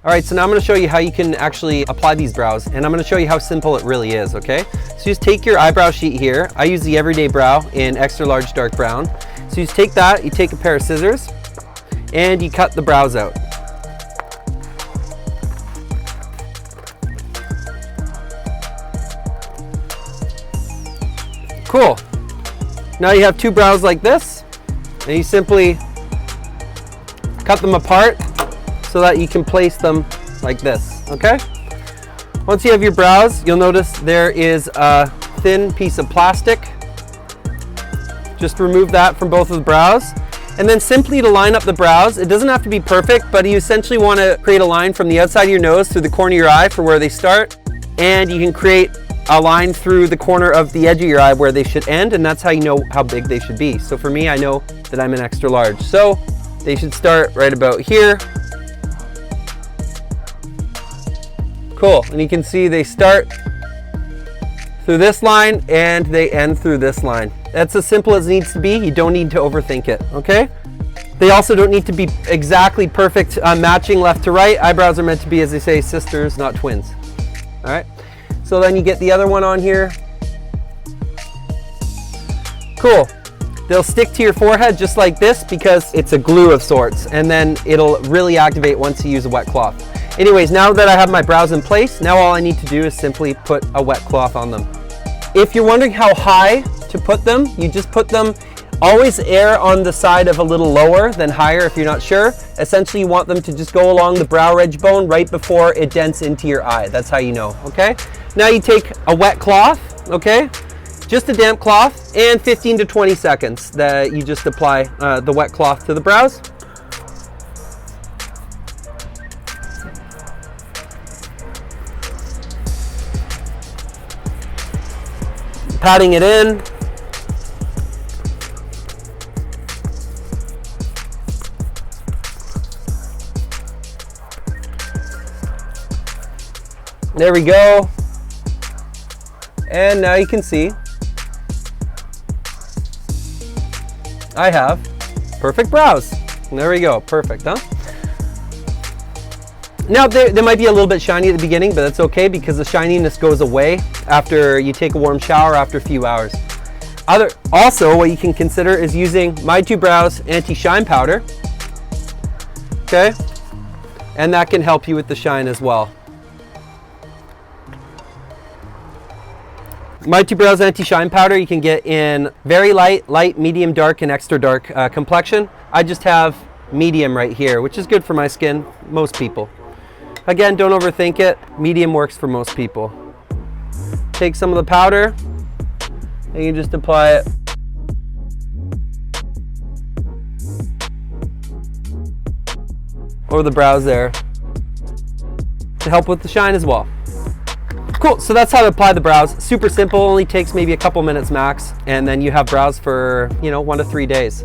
All right, so now I'm gonna show you how you can actually apply these brows, and I'm gonna show you how simple it really is, okay? So just take your eyebrow sheet here. I use the Everyday Brow in extra large dark brown. So you just take that, you take a pair of scissors, and you cut the brows out. Cool. Now you have two brows like this, and you simply cut them apart so that you can place them like this, okay? Once you have your brows, you'll notice there is a thin piece of plastic. Just remove that from both of the brows. And then simply to line up the brows, it doesn't have to be perfect, but you essentially want to create a line from the outside of your nose through the corner of your eye for where they start. And you can create a line through the corner of the edge of your eye where they should end, and that's how you know how big they should be. So for me, I know that I'm an extra large. So they should start right about here. Cool, and you can see they start through this line and they end through this line. That's as simple as it needs to be. You don't need to overthink it, okay? They also don't need to be exactly perfect matching left to right. Eyebrows are meant to be, as they say, sisters, not twins. All right, so then you get the other one on here. Cool. They'll stick to your forehead just like this because it's a glue of sorts, and then it'll really activate once you use a wet cloth. Anyways, now that I have my brows in place, now all I need to do is simply put a wet cloth on them. If you're wondering how high to put them, you just put them, always err on the side of a little lower than higher if you're not sure. Essentially, you want them to just go along the brow ridge bone right before it dents into your eye. That's how you know, okay? Now you take a wet cloth, okay? Just a damp cloth, and 15 to 20 seconds that you just apply the wet cloth to the brows. Patting it in. There we go. And now you can see I have perfect brows. And there we go, perfect, huh? Now they might be a little bit shiny at the beginning, but that's okay because the shininess goes away after you take a warm shower after a few hours. Also, what you can consider is using My Two Brows anti-shine powder. Okay, and that can help you with the shine as well. My Two Brows anti-shine powder you can get in very light, medium dark, and extra dark complexion. I just have medium right here, which is good for my skin, most people. Again, don't overthink it. Medium works for most people. Take some of the powder and you just apply it over the brows there to help with the shine as well. Cool, so that's how to apply the brows. Super simple, only takes maybe a couple minutes max, and then you have brows for, 1 to 3 days.